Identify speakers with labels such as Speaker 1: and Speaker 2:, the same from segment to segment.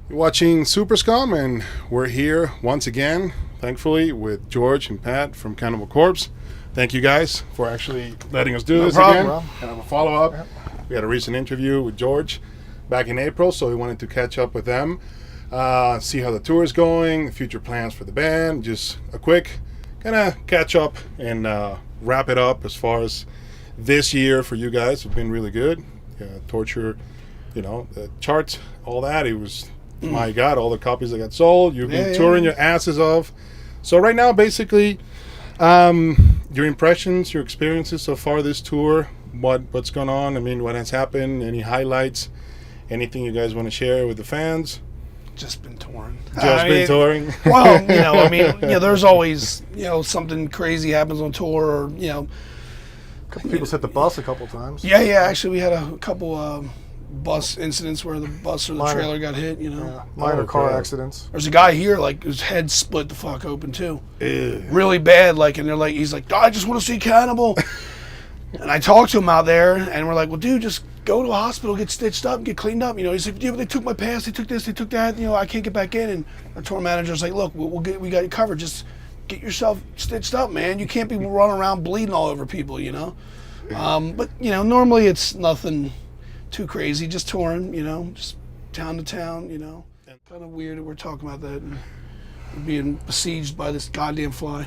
Speaker 1: You're watching Superskum, and we're here once again, thankfully, with George and Pat from Cannibal Corpse. Thank you guys for actually letting us do this again. And have a follow-up. Yep. We had a recent interview with George back in April, so we wanted to catch up with them, see how the tour is going, the future plans for the band, just a quick kind of catch up and wrap it up as far as this year for you guys. It's been really good. Torture, the charts, all that. It was... My God, all the copies that got sold. You've been touring your asses off. So right now, basically, your impressions, your experiences so far this tour, what's going on? I mean, what has happened? Any highlights? Anything you guys want to share with the fans?
Speaker 2: Just been touring.
Speaker 1: Touring?
Speaker 2: Well, there's always, something crazy happens on tour or,
Speaker 3: A couple people hit the bus a couple times.
Speaker 2: Yeah, actually, we had a couple... bus incidents where the bus or the trailer got hit,
Speaker 3: minor car accidents.
Speaker 2: There's a guy here, his head split the fuck open too.
Speaker 1: Ew.
Speaker 2: Really bad, and he's like, I just want to see Cannibal. And I talked to him out there, and we're like, well, dude, just go to a hospital, get stitched up, get cleaned up. He's like, yeah, but they took my pass, they took this, they took that. I can't get back in. And our tour manager's like, look, we got you covered. Just get yourself stitched up, man. You can't be running around bleeding all over people, But normally it's nothing too crazy, just touring, just town to town, Kind of weird that we're talking about that and we're being besieged by this goddamn fly.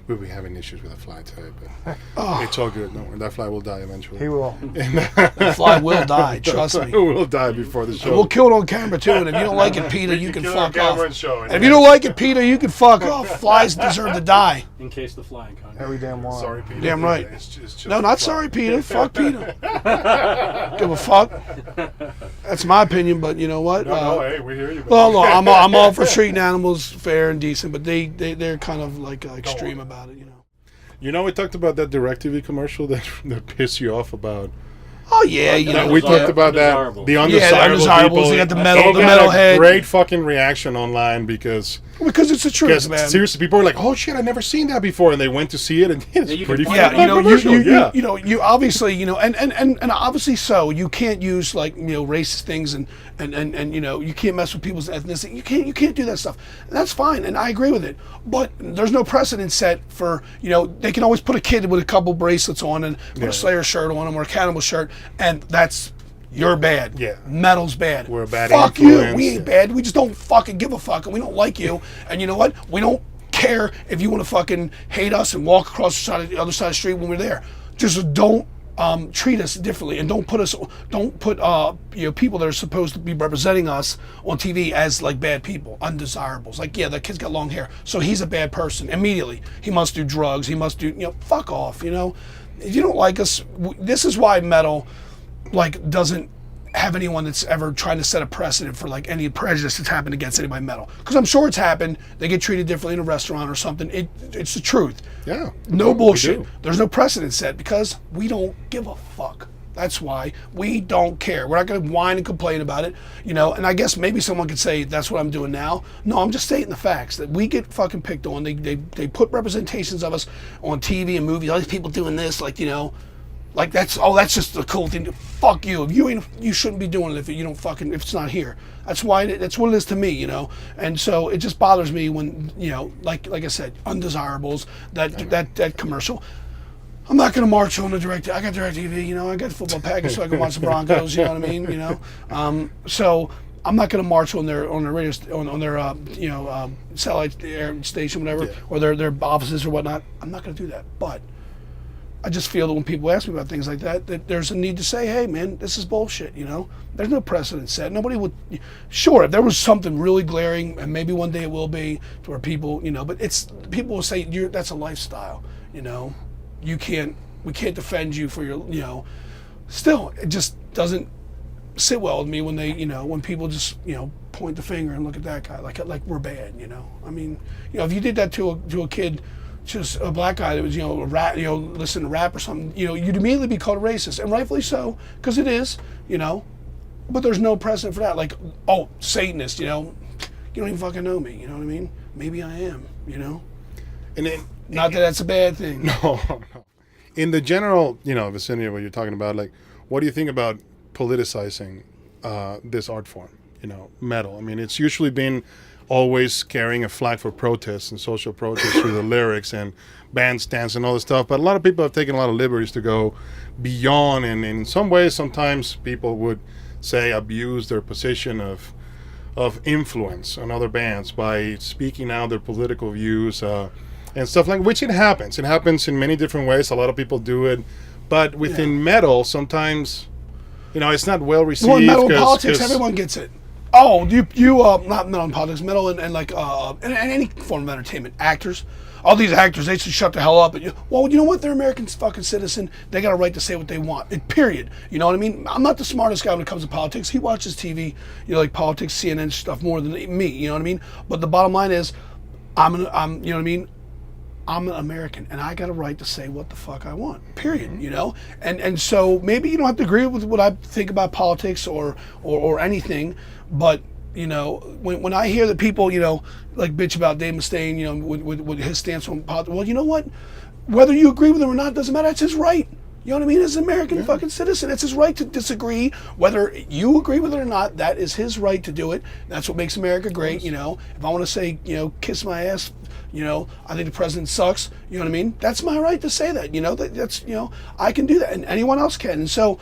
Speaker 1: We'll be having issues with the fly today, but it's all good. No, that fly will die eventually.
Speaker 3: He will.
Speaker 2: That fly will die, trust me.
Speaker 1: It will die before the show.
Speaker 2: And we'll kill it on camera too, and if you don't like it, PETA, you can fuck off.
Speaker 1: And
Speaker 2: if you don't like it, PETA, you can fuck off. Flies deserve to die.
Speaker 4: In case the fly in contact.
Speaker 3: Every damn one.
Speaker 1: Sorry, PETA.
Speaker 2: Damn right.
Speaker 1: It's just
Speaker 2: No, not sorry, PETA. Fuck PETA. Give a fuck. That's my opinion, but you know what?
Speaker 1: No, hey, we hear you.
Speaker 2: Well, no, I'm all for treating animals fair and decent, but they're kind of extreme about it,
Speaker 1: we talked about that DirecTV commercial that pissed you off about.
Speaker 2: Oh yeah,
Speaker 1: we talked about that. The undesirables people.
Speaker 2: They got the metal head.
Speaker 1: Great fucking reaction online because
Speaker 2: it's the truth, man.
Speaker 1: Seriously, people were like, "Oh shit, I've never seen that before," and they went to see it, and it's pretty.
Speaker 2: You obviously, and obviously so you can't use racist things and you can't mess with people's ethnicity. You can't do that stuff. And that's fine, and I agree with it. But there's no precedent set for they can always put a kid with a couple bracelets on and put a Slayer shirt on them or a Cannibal shirt, and that's. You're bad.
Speaker 1: Yeah.
Speaker 2: Metal's bad.
Speaker 1: We're a bad
Speaker 2: Fuck
Speaker 1: influence.
Speaker 2: you. We ain't bad. We just don't fucking give a fuck, and we don't like you. And you know what? We don't care if you want to fucking hate us and walk across the other side of the street when we're there. Just don't treat us differently, and don't put people that are supposed to be representing us on TV as bad people, undesirables. That kid's got long hair, so he's a bad person immediately. He must do drugs. He must do fuck off. If you don't like us, this is why metal. Doesn't have anyone that's ever trying to set a precedent for any prejudice that's happened against anybody metal. Because I'm sure it's happened. They get treated differently in a restaurant or something. It's the truth.
Speaker 1: Yeah.
Speaker 2: No bullshit. There's no precedent set because we don't give a fuck. That's why we don't care. We're not going to whine and complain about it, And I guess maybe someone could say that's what I'm doing now. No, I'm just stating the facts that we get fucking picked on. They put representations of us on TV and movies. All these people doing this, that's just the cool thing. Fuck you. If you shouldn't be doing it if you don't if it's not here. That's what it is to me, And so it just bothers me when, like I said, undesirables, that commercial. I'm not gonna march on the I got DirecTV, I got the football package so I can watch the Broncos, you know what I mean, So I'm not gonna march on their radio on their satellite air station, whatever, or their offices or whatnot. I'm not gonna do that, but I just feel that when people ask me about things like that there's a need to say, hey, man, this is bullshit, There's no precedent set. Nobody would... Sure, if there was something really glaring, and maybe one day it will be, to where people, but people will say, that's a lifestyle, We can't defend you for your, Still, it just doesn't sit well with me when they, when people just, point the finger and look at that guy like we're bad, I mean, if you did that to a kid... just a black guy that was, a rap, listen to rap or something, you'd immediately be called a racist, and rightfully so, because it is, but there's no precedent for that. Satanist, you don't even fucking know me, you know what I mean? Maybe I am,
Speaker 1: And then,
Speaker 2: not that that's a bad thing.
Speaker 1: No. In the general, vicinity of what you're talking about, what do you think about politicizing this art form? metal. I mean, it's usually been always carrying a flag for protests and social protests through the lyrics and bandstands and all this stuff. But a lot of people have taken a lot of liberties to go beyond, and in some ways, sometimes people would say abuse their position of influence on other bands by speaking out their political views and stuff like, which it happens. It happens in many different ways. A lot of people do it, but within metal, sometimes, it's not well received.
Speaker 2: Well, in metal and politics, everyone gets it. Oh, not metal and politics, metal and like in any form of entertainment. Actors, all these actors, they should shut the hell up. Well, you know what? They're American fucking citizen. They got a right to say what they want. Period. You know what I mean? I'm not the smartest guy when it comes to politics. He watches TV, like politics, CNN stuff more than me. You know what I mean? But the bottom line is, I'm you know what I mean? I'm an American, and I got a right to say what the fuck I want. Period. And so maybe you don't have to agree with what I think about politics or anything, but when I hear that people like bitch about Dave Mustaine, with his stance on politics, well, you know what? Whether you agree with him or not doesn't matter. It's his right. You know what I mean? As an American fucking citizen, it's his right to disagree. Whether you agree with it or not, that is his right to do it. That's what makes America great. If I want to say, kiss my ass, I think the president sucks. You know what I mean? That's my right to say that. That's I can do that, and anyone else can. And so,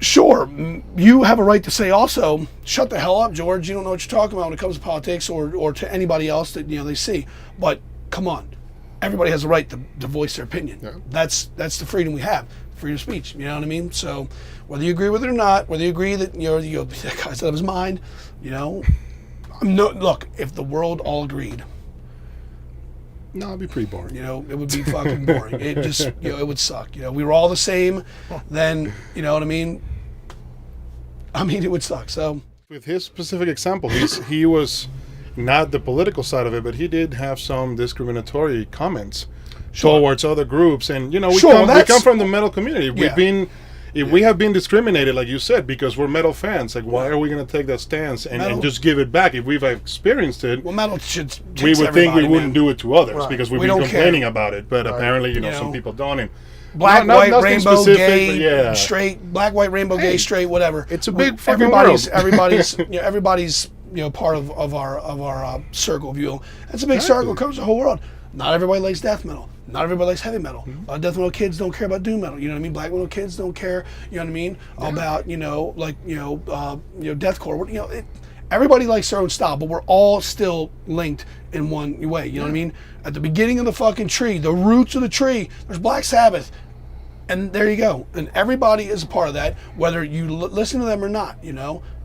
Speaker 2: sure, you have a right to say also, shut the hell up, George. You don't know what you're talking about when it comes to politics or to anybody else that they see. But come on. Everybody has a right to voice their opinion. Yeah. That's the freedom we have, freedom of speech. You know what I mean? So whether you agree with it or not, whether you agree that that guy's out of his mind, look, if the world all agreed,
Speaker 1: no, it'd be pretty boring.
Speaker 2: It would be fucking boring. It just it would suck. We were all the same, then you know what I mean? It would suck. So
Speaker 1: with his specific example, he was not the political side of it, but he did have some discriminatory comments towards other groups, and we come from the metal community. We have been discriminated, like you said, because we're metal fans. Like, why are we going to take that stance and just give it back if we've experienced it?
Speaker 2: Well, metal should.
Speaker 1: We would think we wouldn't do it to others because we've been complaining about it, but apparently, some people don't. And
Speaker 2: black, white, rainbow, gay, straight, black, white, rainbow, gay, straight, whatever.
Speaker 1: It's a big fucking world.
Speaker 2: Everybody's part of our circle view. It's a big circle, covers the whole world. Not everybody likes death metal. Not everybody likes heavy metal. A lot of death metal kids don't care about doom metal. You know what I mean? Black metal kids don't care. You know what I mean? About deathcore. Everybody likes their own style, but we're all still linked in one way. You know what I mean? At the beginning of the fucking tree, the roots of the tree, there's Black Sabbath. And there you go. And everybody is a part of that, whether you listen to them or not.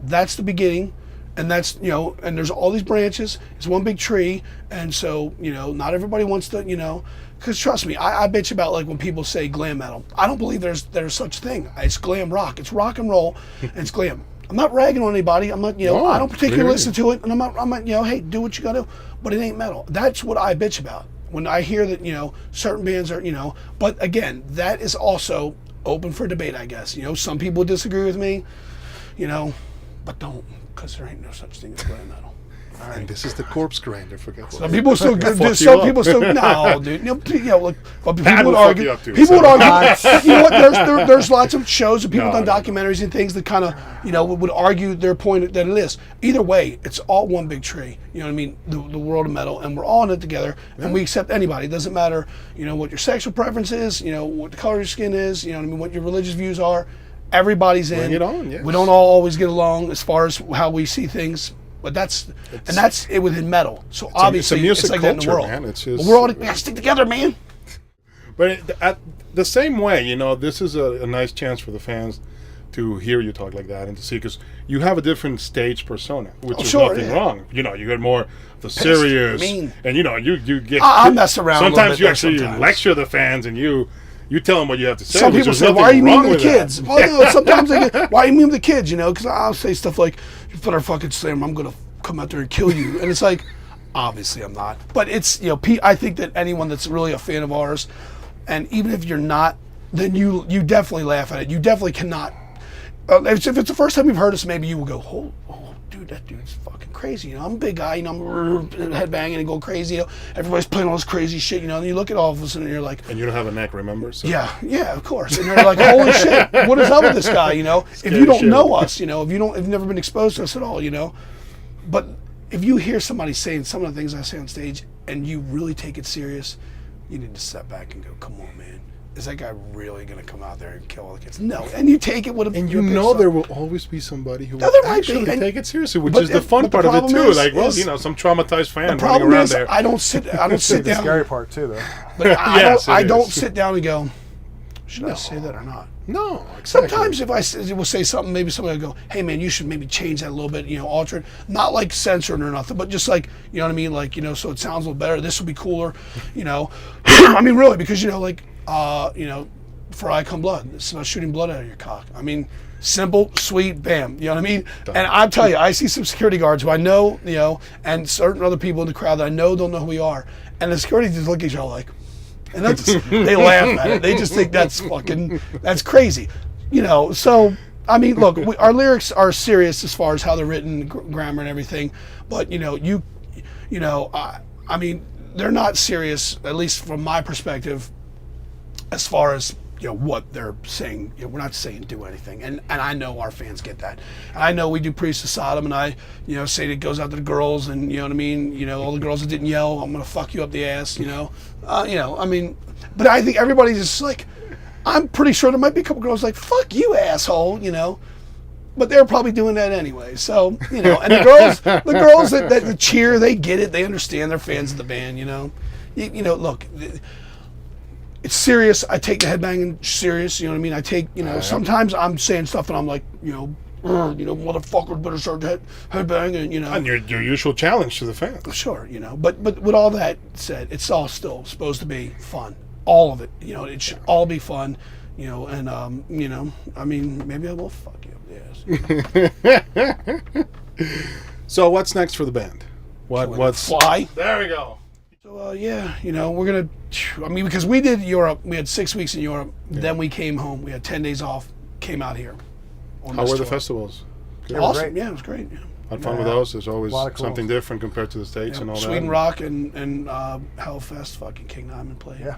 Speaker 2: That's the beginning. And that's, and there's all these branches. It's one big tree. And so, not everybody wants to, because trust me, I bitch about like when people say glam metal. I don't believe there's such a thing. It's glam rock. It's rock and roll. And it's glam. I'm not ragging on anybody. I'm not, I don't particularly listen to it. And I'm not, hey, do what you got to do. But it ain't metal. That's what I bitch about. When I hear that, certain bands are, but again, that is also open for debate, I guess. Some people disagree with me, but don't. Because there ain't no such thing as glam metal.
Speaker 1: All right. And this is the corpse grinder, for God's sake.
Speaker 2: Some people still good. Some people still no, dude. But people would argue. People would argue. There's lots of shows and people done documentaries and things that kind of would argue their point that it is. Either way, it's all one big tree. You know what I mean? The world of metal, and we're all in it together, and we accept anybody. It doesn't matter, what your sexual preference is, what the color of your skin is, what your religious views are. Everybody's in.
Speaker 1: Bring it on, yes.
Speaker 2: We don't all always get along as far as how we see things, but that's it within metal. So obviously, it's like culture, that in the world. Man. It's just, we're all we gotta stick together, man.
Speaker 1: But at the same way, this is a nice chance for the fans to hear you talk like that and to see, because you have a different stage persona, which is nothing wrong. You get more the serious, mean. And you get.
Speaker 2: I mess around.
Speaker 1: Sometimes you actually lecture the fans and you tell them what you have to say.
Speaker 2: Some people say, "Why are you mean to the kids?" Well, sometimes they get, "Why are you mean to the kids?" Because I'll say stuff like, "You better fucking slam, I'm gonna come out there and kill you," and it's like, obviously I'm not. But it's I think that anyone that's really a fan of ours, and even if you're not, then you definitely laugh at it. You definitely cannot. If it's the first time you've heard us, maybe you will go, "Oh, dude, that dude's fucking crazy. I'm a big guy, I'm headbanging and going crazy. Everybody's playing all this crazy shit, and you look at all of us and you're like,
Speaker 1: and you don't have a neck, remember? So.
Speaker 2: Yeah, of course. And you're like, holy shit, what is up with this guy? If you don't know us, if you've never been exposed to us at all, But if you hear somebody saying some of the things I say on stage and you really take it serious, you need to step back and go, come on, man. Is that guy really going to come out there and kill all the kids? No. And you take it with a...
Speaker 1: And there will always be somebody who will actually take it seriously, which is the fun part of it, too. Some traumatized fan running around there.
Speaker 2: I don't sit down...
Speaker 3: The scary part, too, though.
Speaker 2: But I don't sit down and go, should I say that or not?
Speaker 1: No, exactly.
Speaker 2: Sometimes if I will say something, maybe somebody will go, hey, man, you should maybe change that a little bit, alter it. Not like censoring or nothing, but just like, you know what I mean? Like, so it sounds a little better. This will be cooler, I mean, really, because, for I come blood. It's about shooting blood out of your cock. I mean, simple, sweet, bam. You know what I mean? Done. And I'll tell you, I see some security guards who I know, and certain other people in the crowd that I know don't know who we are. And the security just look at each other like, and they laugh at it. They just think that's crazy. So, I mean, look, our lyrics are serious as far as how they're written, grammar and everything. But, I mean, they're not serious, at least from my perspective, as far as what they're saying. We're not saying do anything, and I know our fans get that. And I know we do Priest of Sodom, and I say it goes out to the girls, and you know what I mean. All the girls that didn't yell, I'm gonna fuck you up the ass. I mean, but I think everybody's just like, I'm pretty sure there might be a couple girls like, fuck you, asshole. But they're probably doing that anyway. So and the girls that cheer, they get it, they understand, they're fans of the band. Look. It's serious. I take the headbanging serious. You know what I mean? I take, sometimes I'm saying stuff and I'm like, motherfucker, better start headbanging,
Speaker 1: And your usual challenge to the fans.
Speaker 2: Sure, But with all that said, it's all still supposed to be fun. All of it. It should all be fun. And, I mean, maybe I will fuck you up the ass.
Speaker 1: So what's next for the band? What's
Speaker 2: Fly?
Speaker 1: There we go.
Speaker 2: So, we're going to, I mean, because we did Europe, we had 6 weeks in Europe, then we came home, we had 10 days off, came out here.
Speaker 1: How were the festivals?
Speaker 2: Good. Awesome, yeah, it was great. Yeah.
Speaker 1: Had fun with those? There's always something different compared to the States and all
Speaker 2: Sweden
Speaker 1: that.
Speaker 2: Rock and Hellfest, fucking King Diamond played.
Speaker 3: Yeah.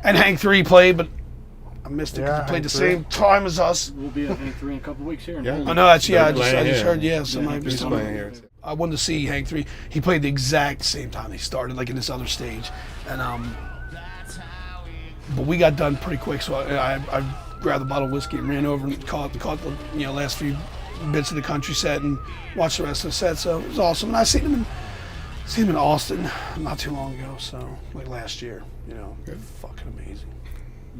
Speaker 2: And Hank 3 played, but I missed it because he played the same time as us.
Speaker 4: We'll be at Hank 3 in a couple weeks here.
Speaker 2: I know that's, I just heard, somebody was
Speaker 1: playing here.
Speaker 2: I wanted to see Hank 3. He played the exact same time he started, like in this other stage. And but we got done pretty quick, so I grabbed a bottle of whiskey and ran over and caught the last few bits of the country set and watched the rest of the set. So it was awesome. And I seen him in Austin not too long ago, so like last year. Fucking amazing.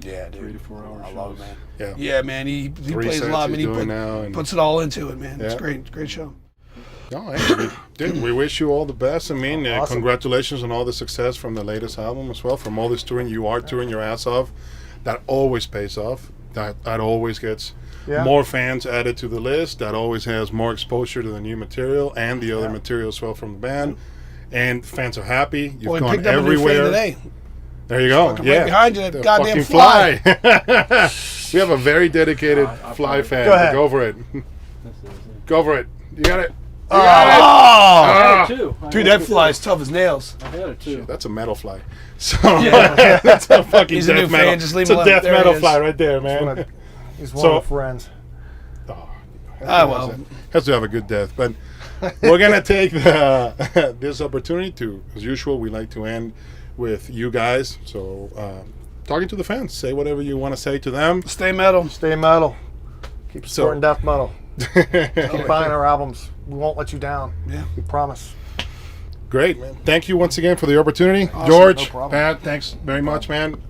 Speaker 2: Yeah, dude.
Speaker 4: 3 to 4 hours.
Speaker 2: I love it, man.
Speaker 1: Yeah.
Speaker 2: Yeah, man. He plays a lot. I mean, he puts it all into it, man. It's great. Great show.
Speaker 1: No, hey, dude, we wish you all the best. I mean,
Speaker 3: awesome.
Speaker 1: Congratulations on all the success from the latest album as well. From all this touring, you are touring your ass off. That always pays off. That always gets more fans added to the list. That always has more exposure to the new material and the other material as well from the band. And fans are happy. You've gone everywhere.
Speaker 2: Today.
Speaker 1: There you go.
Speaker 2: Right behind you, that
Speaker 1: the
Speaker 2: goddamn
Speaker 1: fly. We have a very dedicated fly fan.
Speaker 3: Go ahead.
Speaker 1: Go for it. Go for it. You got it.
Speaker 4: I had it too.
Speaker 2: Dude, that fly is tough as nails.
Speaker 4: I had it too.
Speaker 1: That's a metal fly. So that's a fucking
Speaker 2: He's
Speaker 1: death
Speaker 2: a new
Speaker 1: metal.
Speaker 2: fan. Just leave
Speaker 1: It's
Speaker 2: him
Speaker 1: a
Speaker 2: alone.
Speaker 1: death
Speaker 2: There
Speaker 1: metal
Speaker 2: he is.
Speaker 1: fly right there, man.
Speaker 3: He's one of the friends.
Speaker 2: Well.
Speaker 1: Has to have a good death. But we're gonna take this opportunity to, as usual, we like to end with you guys. So talking to the fans, say whatever you want to say to them.
Speaker 2: Stay metal.
Speaker 3: Stay metal. Keep supporting death metal. Keep buying our albums. We won't let you down.
Speaker 2: Yeah.
Speaker 3: We promise.
Speaker 1: Great, man. Thank you once again for the opportunity.
Speaker 2: Awesome.
Speaker 1: George,
Speaker 3: No problem.
Speaker 1: Pat, thanks very much, man.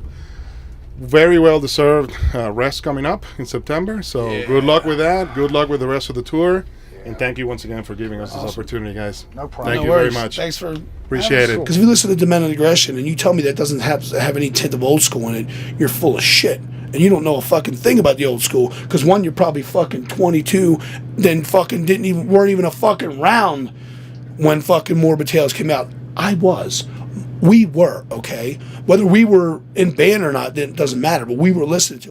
Speaker 1: Very well deserved rest coming up in September. So good luck with that. Good luck with the rest of the tour. And thank you once again for giving us this opportunity, guys.
Speaker 3: No problem.
Speaker 1: Thank you very much.
Speaker 2: Thanks for
Speaker 1: Appreciate it.
Speaker 2: Because if you listen to Demented Aggression and you tell me that doesn't have any tint of old school in it, you're full of shit. And you don't know a fucking thing about the old school. Because one, you're probably fucking 22, then fucking weren't even a fucking round when fucking Morbid Tales came out. I was. We were, okay? Whether we were in band or not, it doesn't matter, but we were listening to it.